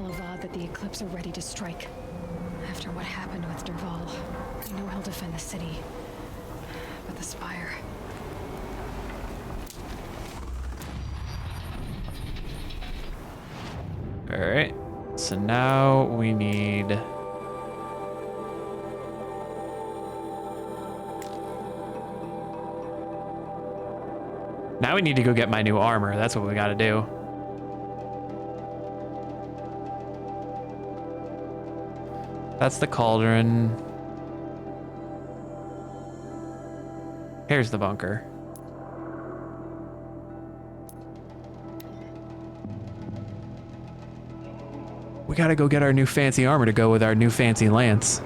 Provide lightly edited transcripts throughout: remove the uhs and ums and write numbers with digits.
hell of odd that the Eclipse are ready to strike. After what happened with Derval, I know he'll defend the city. But the spire... Alright, so now we need... Now we need to go get my new armor. That's what we gotta do. That's the cauldron. Here's the bunker. We gotta go get our new fancy armor to go with our new fancy lance.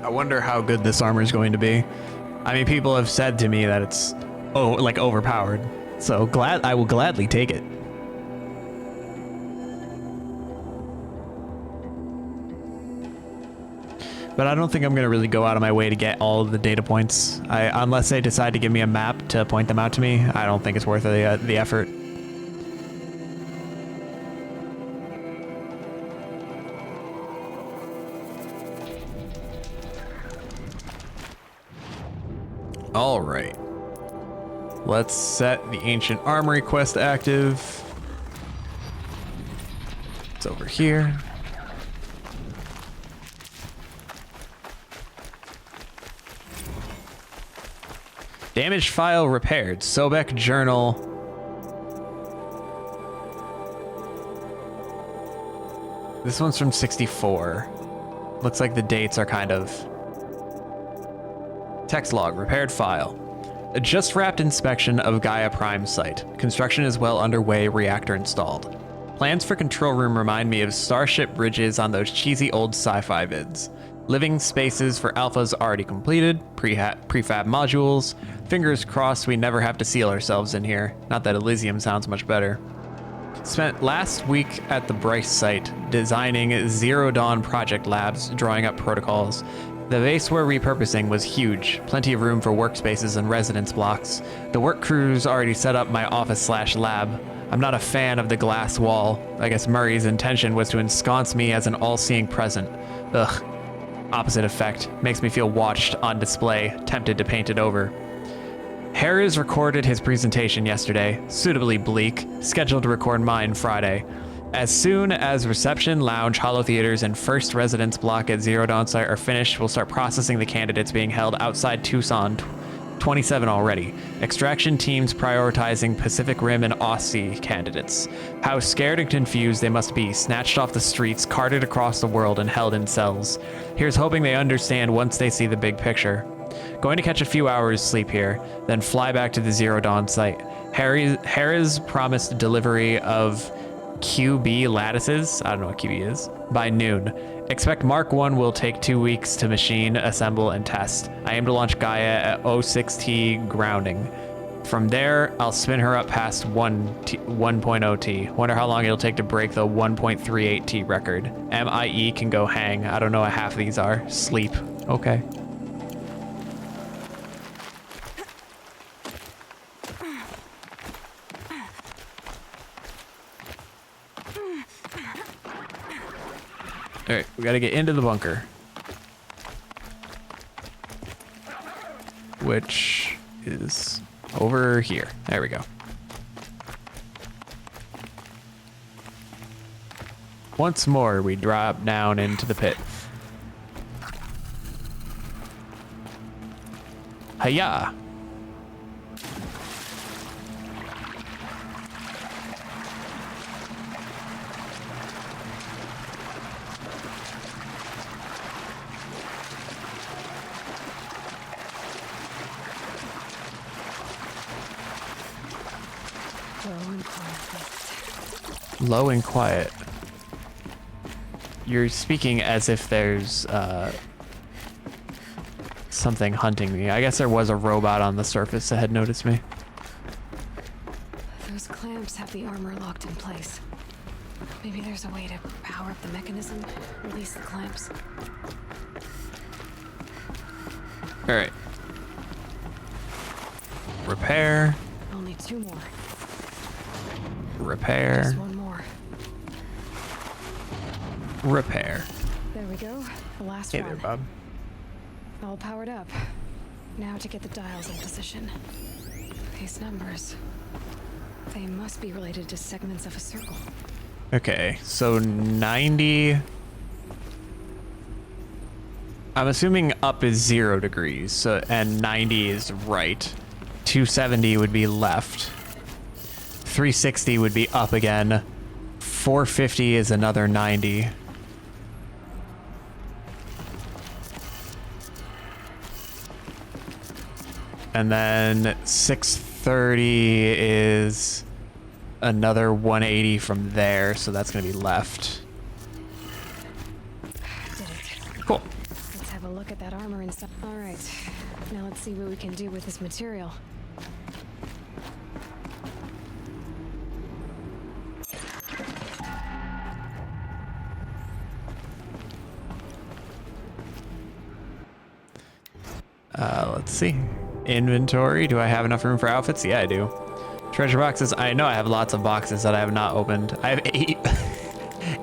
I wonder how good this armor is going to be. I mean, people have said to me that it's like overpowered. So I will gladly take it. But I don't think I'm going to really go out of my way to get all of the data points. Unless they decide to give me a map to point them out to me, I don't think it's worth the effort. All right. Let's set the Ancient Armory quest active. It's over here. Damaged file repaired. Sobek journal. This one's from 64. Looks like the dates are kind of... Text log, repaired file. A just wrapped inspection of Gaia Prime site. Construction is well underway, reactor installed. Plans for control room remind me of starship bridges on those cheesy old sci-fi vids. Living spaces for alphas already completed, prefab modules. Fingers crossed we never have to seal ourselves in here. Not that Elysium sounds much better. Spent last week at the Bryce site designing Zero Dawn project labs, drawing up protocols. The base we're repurposing was huge, plenty of room for workspaces and residence blocks. The work crew's already set up my office/lab. I'm not a fan of the glass wall. I guess Murray's intention was to ensconce me as an all-seeing present. Ugh. Opposite effect. Makes me feel watched on display, tempted to paint it over. Harris recorded his presentation yesterday, suitably bleak, scheduled to record mine Friday. As soon as reception, lounge, holo theaters, and first residence block at Zero Dawn site are finished, we'll start processing the candidates being held outside Tucson. 27 already. Extraction teams prioritizing Pacific Rim and Aussie candidates. How scared and confused they must be, snatched off the streets, carted across the world, and held in cells. Here's hoping they understand once they see the big picture. Going to catch a few hours sleep here, then fly back to the Zero Dawn site. Harris promised delivery of QB lattices, I don't know what QB is, by noon. Expect Mark 1 will take 2 weeks to machine, assemble, and test. I aim to launch Gaia at 06T grounding. From there, I'll spin her up past 1.0T. Wonder how long it'll take to break the 1.38T record. MIE can go hang. I don't know what half of these are. Sleep. Okay. All right, we gotta get into the bunker. Which is over here. There we go. Once more, we drop down into the pit. Hiya! Low and quiet. You're speaking as if there's something hunting me. I guess there was a robot on the surface that had noticed me. Those clamps have the armor locked in place. Maybe there's a way to power up the mechanism, release the clamps. All right. Repair. Only 2 more. Repair. Just 1 more. Repair. There we go. The last Hey one. there, Bob. All powered up. Now to get the dials in position. These numbers. They must be related to segments of a circle. Okay, so 90. I'm assuming up is 0 degrees, so and 90 is right. 270 would be left. 360 would be up again. 450 is another 90. And then 630 is another 180 from there, so that's going to be left. Did it. Cool. Let's have a look at that armor inside. All right. Now let's see what we can do with this material. Let's see. Inventory. Do I have enough room for outfits? Yeah, I do. Treasure boxes. I know I have lots of boxes that I have not opened. I have 8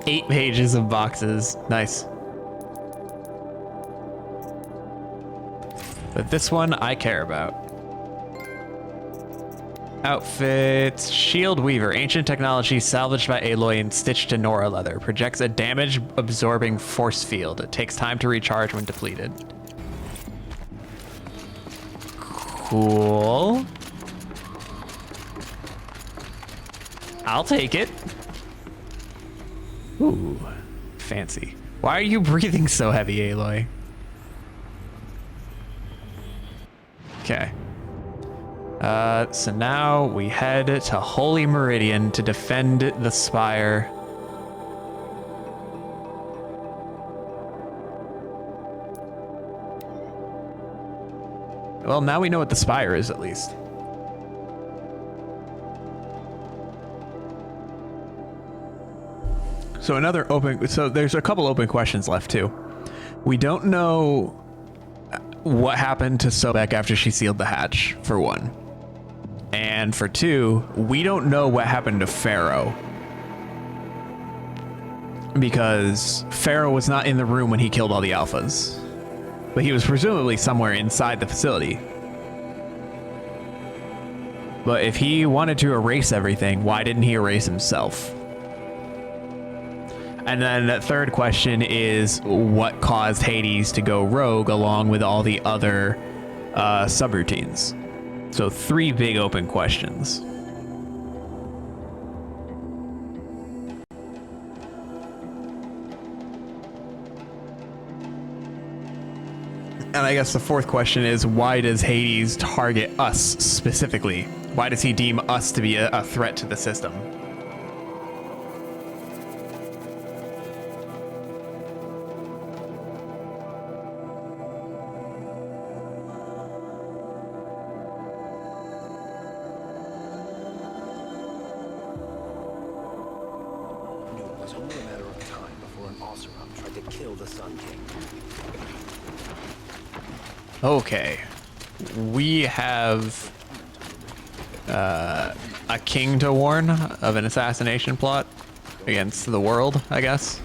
8 pages of boxes. Nice. But this one I care about. Outfits. Shield Weaver. Ancient technology salvaged by Aloy and stitched to Nora leather. Projects a damage-absorbing force field. It takes time to recharge when depleted. Cool. I'll take it. Ooh, fancy. Why are you breathing so heavy, Aloy? Okay. So now we head to Holy Meridian to defend the spire. Well, now we know what the spire is, at least. So there's a couple open questions left too. We don't know what happened to Sobek after she sealed the hatch, for one. And for two, we don't know what happened to Faro. Because Faro was not in the room when he killed all the alphas. But he was presumably somewhere inside the facility. But if he wanted to erase everything, why didn't he erase himself? And then the third question is, what caused Hades to go rogue along with all the other subroutines? So 3 big open questions. And I guess the fourth question is, why does Hades target us specifically? Why does he deem us to be a threat to the system? It was only a matter of time before an Oseram tried to kill the Sun King. Okay. We have a king to warn of an assassination plot against the world, I guess.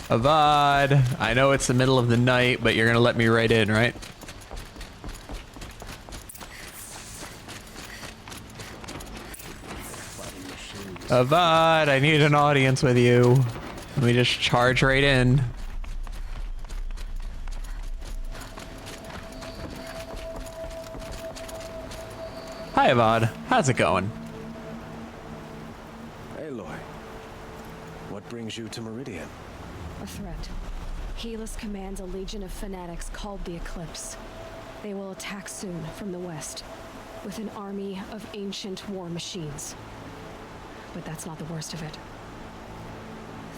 Avad, I know it's the middle of the night, but you're gonna let me right in, right? Avad, I need an audience with you. Let me just charge right in. Hi, Avad. How's it going? Aloy, what brings you to Meridian? A threat. Helis commands a legion of fanatics called the Eclipse. They will attack soon from the west, with an army of ancient war machines. But that's not the worst of it.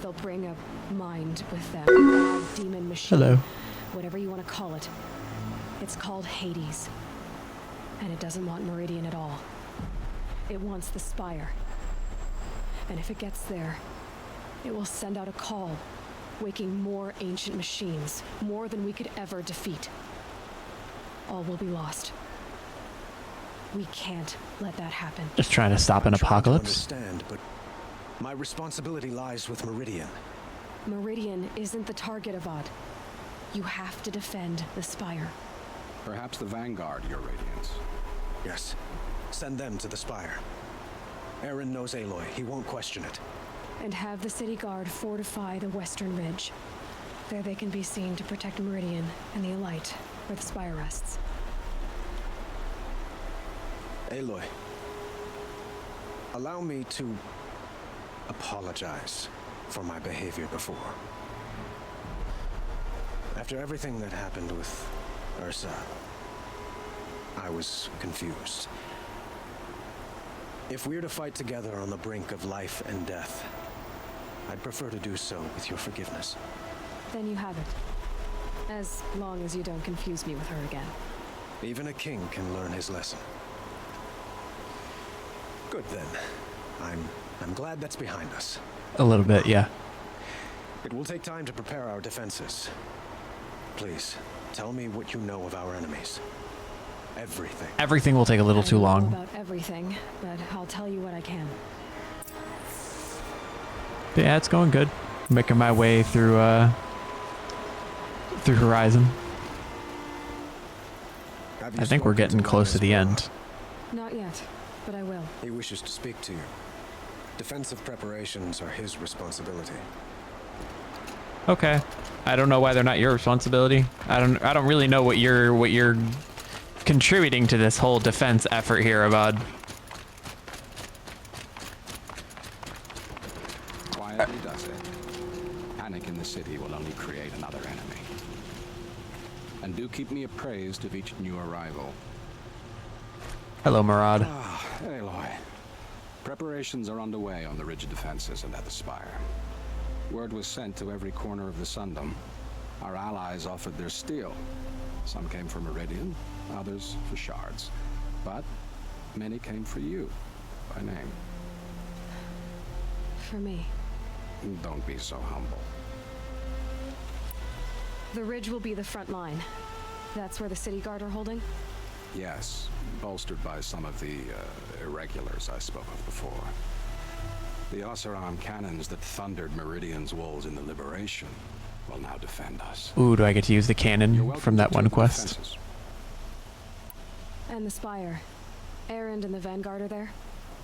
They'll bring a mind with them. A demon machine. Hello. Whatever you want to call it. It's called Hades. and it doesn't want Meridian at all. It wants the spire. And if it gets there, it will send out a call, waking more ancient machines, more than we could ever defeat. All will be lost. We can't let that happen. Just trying to stop an apocalypse. I understand, but my responsibility lies with Meridian. Meridian isn't the target, Avad. You have to defend the spire. Perhaps the Vanguard, Your Radiance. Yes. Send them to the spire. Aaron knows Aloy. He won't question it. And have the city guard fortify the western ridge. There they can be seen to protect Meridian and the Elite, where the spire rests. Aloy, allow me to apologize for my behavior before. After everything that happened with Ursa, I was confused. If we're to fight together on the brink of life and death, I'd prefer to do so with your forgiveness. Then you have it. As long as you don't confuse me with her again. Even a king can learn his lesson. Good then. I'm glad that's behind us. A little bit, yeah. It will take time to prepare our defenses. Please, tell me what you know of our enemies. Everything. Everything will take a little too I don't know long. about everything, but I'll tell you what I can. But yeah, it's going good. Making my way through Horizon. I think we're getting close to the end. Not yet, but I will. He wishes to speak to you. Defensive preparations are his responsibility. Okay. I don't know why they're not your responsibility. I don't really know what you're contributing to this whole defense effort here, Avad. Quietly does it. Panic in the city will only create another enemy. And do keep me appraised of each new arrival. Hello, Murad. Ah, Aloy. Preparations are underway on the ridge defenses and at the spire. Word was sent to every corner of the Sundom. Our allies offered their steel. Some came for Meridian, others for shards. But many came for you, by name. For me. Don't be so humble. The ridge will be the front line. That's where the city guard are holding? Yes, bolstered by some of the irregulars I spoke of before. The Oseram cannons that thundered Meridian's walls in the Liberation will now defend us. Ooh, do I get to use the You're cannon welcome from to that one take the quest? defenses. And the spire. Erend and the Vanguard are there?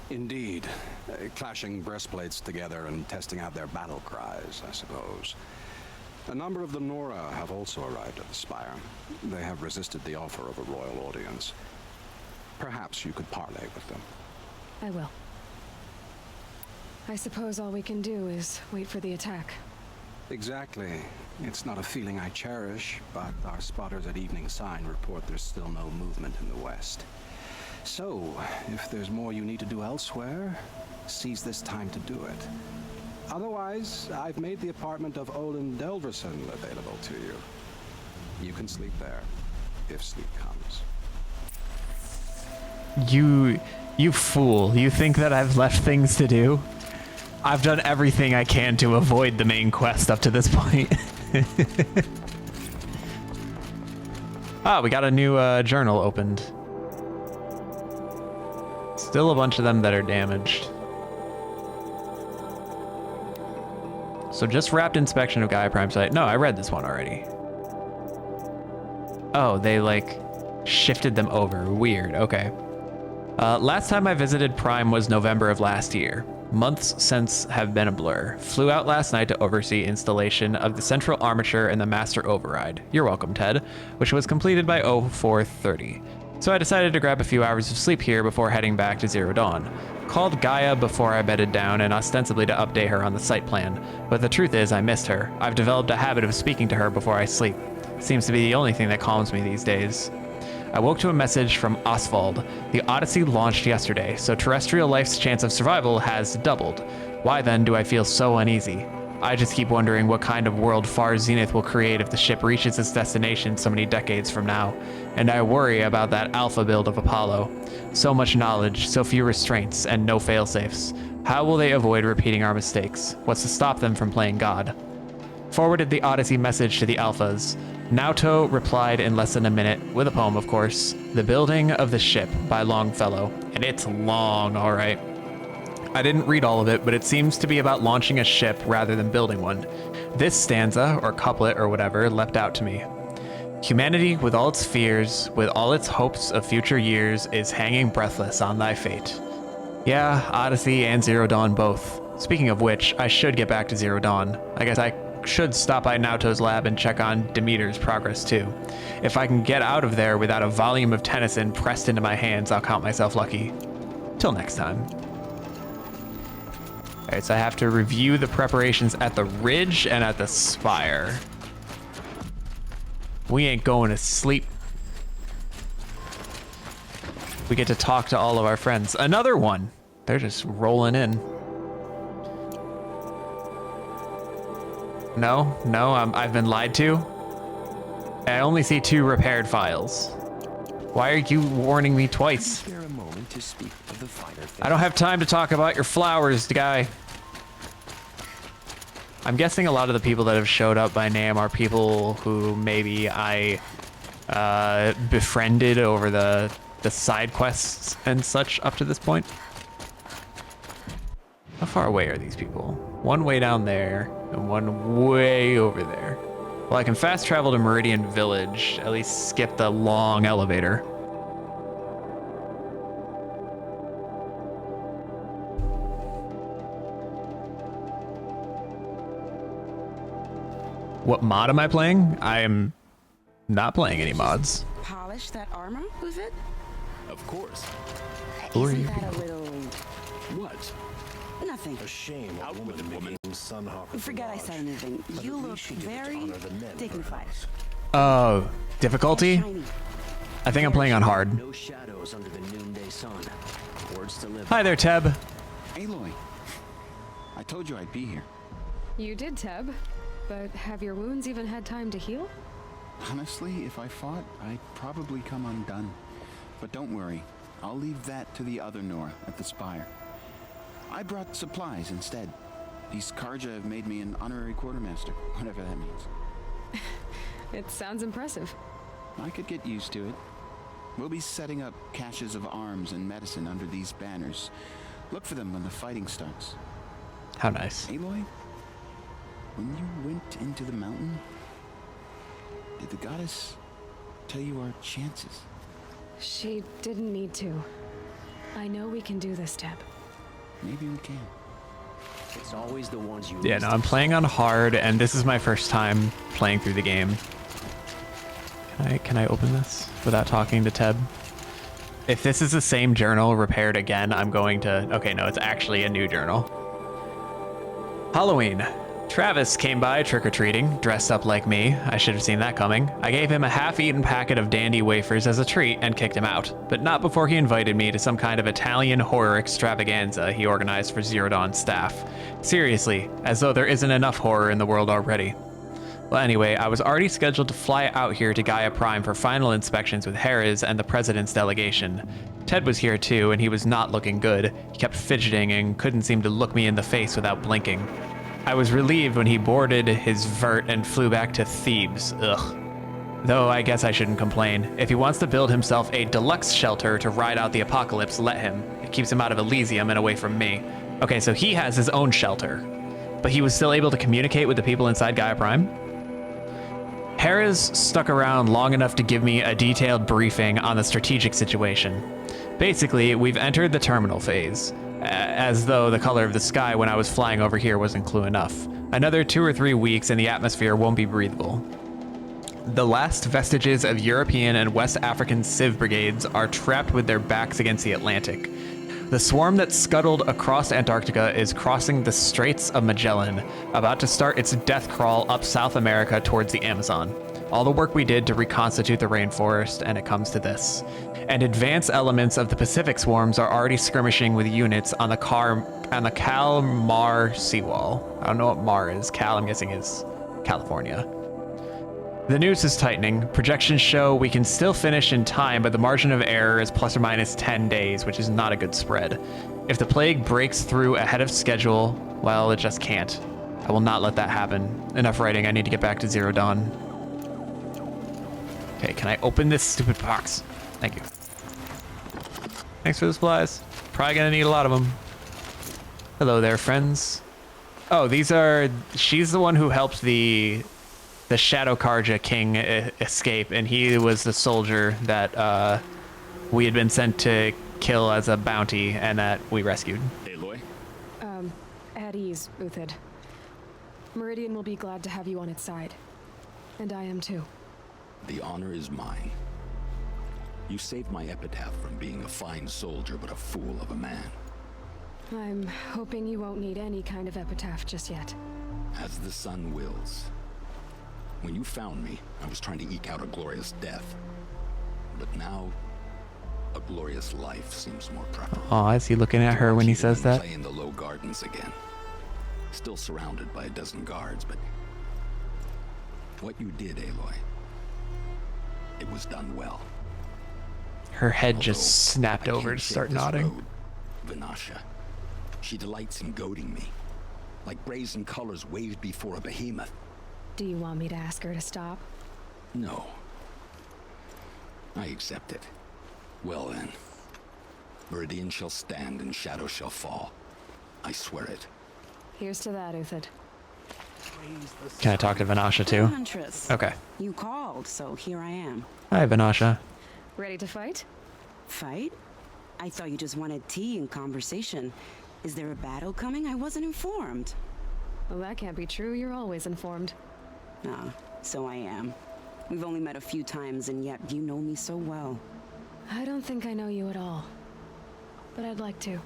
Indeed. Clashing breastplates together and testing out their battle cries, I suppose. A number of the Nora have also arrived at the spire. They have resisted the offer of a royal audience. Perhaps you could parley with them. I will. I suppose all we can do is wait for the attack. Exactly. It's not a feeling I cherish, but our spotters at Evening Sign report there's still no movement in the west. So, if there's more you need to do elsewhere, seize this time to do it. Otherwise, I've made the apartment of Olin Delverson available to you. You can sleep there, if sleep comes. You fool. You think that I've left things to do? I've done everything I can to avoid the main quest up to this point. Ah, we got a new journal opened. Still a bunch of them that are damaged. So just wrapped inspection of Gaia Prime site. No, I read this one already. Oh, they like shifted them over. Weird. Okay. Last time I visited Prime was November of last year. Months since have been a blur. Flew out last night to oversee installation of the central armature and the master override. You're welcome, Ted, which was completed by 0430. So I decided to grab a few hours of sleep here before heading back to Zero Dawn. Called Gaia before I bedded down and ostensibly to update her on the site plan, but the truth is I missed her. I've developed a habit of speaking to her before I sleep. Seems to be the only thing that calms me these days. I woke to a message from Oswald. The Odyssey launched yesterday, so terrestrial life's chance of survival has doubled. Why then do I feel so uneasy? I just keep wondering what kind of world Far Zenith will create if the ship reaches its destination so many decades from now. And I worry about that alpha build of Apollo. So much knowledge, so few restraints, and no failsafes. How will they avoid repeating our mistakes? What's to stop them from playing God? Forwarded the Odyssey message to the Alphas. Naoto replied in less than a minute, with a poem of course, The Building of the Ship by Longfellow. And it's long, alright. I didn't read all of it, but it seems to be about launching a ship rather than building one. This stanza, or couplet or whatever, leapt out to me. Humanity, with all its fears, with all its hopes of future years, is hanging breathless on thy fate. Yeah, Odyssey and Zero Dawn both. Speaking of which, I should get back to Zero Dawn. I guess I should stop by Naoto's lab and check on Demeter's progress too. If I can get out of there without a volume of Tennyson pressed into my hands, I'll count myself lucky. Till next time. Alright, so I have to review the preparations at the ridge and at the spire. We ain't going to sleep. We get to talk to all of our friends. Another one. They're just rolling in. No, I've been lied to. I only see 2 repaired files. Why are you warning me twice? I don't have time to talk about your flowers, guy. I'm guessing a lot of the people that have showed up by name are people who maybe I befriended over the side quests and such up to this point. How far away are these people? One way down there and one way over there. Well, I can fast travel to Meridian Village, at least skip the long elevator. What mod am I playing? I am not playing any mods. Polish that armor with it? Of course. Who are Isn't you that people? a little... What? Nothing. A shame a woman became Sunhawk. Forget I said anything. But You at look least she did very honor the men of her dignified. house. Oh, difficulty? Shiny. I think I'm playing on hard. No shadows under the noonday sun. Words to live Hi there, Teb. Aloy, I told you I'd be here. You did, Teb. But have your wounds even had time to heal? Honestly, if I fought, I'd probably come undone. But don't worry, I'll leave that to the other Nora at the spire. I brought supplies instead. These Carja have made me an honorary quartermaster, whatever that means. It sounds impressive. I could get used to it. We'll be setting up caches of arms and medicine under these banners. Look for them when the fighting starts. How nice. Aloy, when you went into the mountain, did the goddess tell you our chances? She didn't need to. I know we can do this, Teb. Maybe we can. It's always the ones you Yeah, no, I'm playing on hard, and this is my first time playing through the game. Can I open this without talking to Teb? If this is the same journal repaired again, I'm going to... Okay, no, it's actually a new journal. Halloween. Travis came by trick-or-treating, dressed up like me. I should have seen that coming. I gave him a half-eaten packet of dandy wafers as a treat and kicked him out, but not before he invited me to some kind of Italian horror extravaganza he organized for Zero Dawn staff. Seriously, as though there isn't enough horror in the world already. Well, anyway, I was already scheduled to fly out here to Gaia Prime for final inspections with Harris and the President's delegation. Ted was here too, and he was not looking good. He kept fidgeting and couldn't seem to look me in the face without blinking. I was relieved when he boarded his vert and flew back to Thebes. Ugh. Though I guess I shouldn't complain. If he wants to build himself a deluxe shelter to ride out the apocalypse, let him. It keeps him out of Elysium and away from me. Okay, so he has his own shelter. But he was still able to communicate with the people inside Gaia Prime? Harris stuck around long enough to give me a detailed briefing on the strategic situation. Basically, we've entered the terminal phase. As though the color of the sky when I was flying over here wasn't clue enough. Another 2 or 3 weeks and the atmosphere won't be breathable. The last vestiges of European and West African civ brigades are trapped with their backs against the Atlantic. The swarm that scuttled across Antarctica is crossing the Straits of Magellan, about to start its death crawl up South America towards the Amazon. All the work we did to reconstitute the rainforest, and it comes to this. And advanced elements of the Pacific swarms are already skirmishing with units on the Cal-Mar seawall. I don't know what Mar is. Cal, I'm guessing, is California. The news is tightening. Projections show we can still finish in time, but the margin of error is plus or minus 10 days, which is not a good spread. If the plague breaks through ahead of schedule, well, it just can't. I will not let that happen. Enough writing, I need to get back to Zero Dawn. Okay, can I open this stupid box? Thank you. Thanks for the supplies. Probably gonna need a lot of them. Hello there, friends. Oh, she's the one who helped the Shadow Carja King escape, and he was the soldier that we had been sent to kill as a bounty and that we rescued. Aloy? At ease, Uthid. Meridian will be glad to have you on its side. And I am too. The honor is mine. You saved my epitaph from being a fine soldier but a fool of a man. I'm hoping you won't need any kind of epitaph just yet. As the sun wills. When you found me, I was trying to eke out a glorious death. But now, a glorious life seems more preferable. Oh, is he looking at her when he says that? Play in the low gardens again. Still surrounded by a dozen guards, but what you did, Aloy, it was done well. Her head just snapped I over can't to shake start this nodding. road, Vanasha. She delights in goading me, like brazen colors waved before a behemoth. Do you want me to ask her to stop? No. I accept it. Well then. Meridian shall stand and shadow shall fall. I swear it. Here's to that, Uthid. Can I talk to Vanasha too? Huntress. Okay. You called, so here I am. Hi, Vanasha. Ready to fight? Fight? I thought you just wanted tea and conversation. Is there a battle coming? I wasn't informed. Well, that can't be true. You're always informed. Ah, so I am. We've only met a few times, and yet you know me so well. I don't think I know you at all. But I'd like to.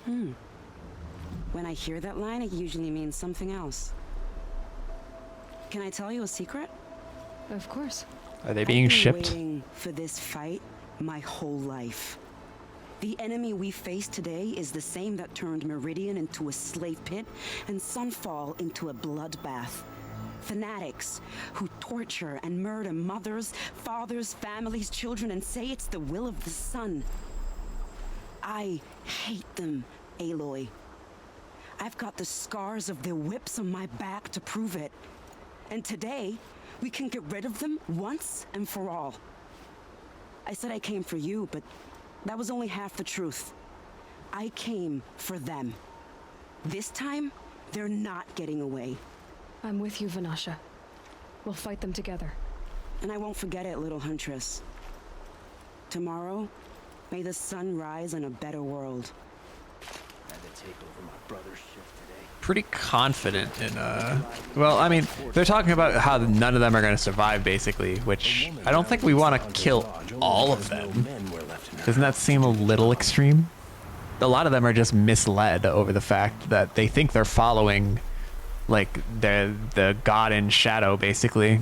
When I hear that line, it usually means something else. Can I tell you a secret? Of course. Are they being I've been shipped? waiting for this fight my whole life. The enemy we face today is the same that turned Meridian into a slave pit and Sunfall into a bloodbath. Fanatics who torture and murder mothers, fathers, families, children, and say it's the will of the sun. I hate them, Aloy. I've got the scars of their whips on my back to prove it. And today, we can get rid of them once and for all. I said I came for you, but that was only half the truth. I came for them. This time, they're not getting away. I'm with you, Vanasha. We'll fight them together. And I won't forget it, little huntress. Tomorrow, may the sun rise on a better world. Had to take over my brother's shift today. Pretty confident in, well, I mean, they're talking about how none of them are going to survive, basically, which I don't think we want to kill all of them. Doesn't that seem a little extreme? A lot of them are just misled over the fact that they think they're following, like, the god in shadow, basically.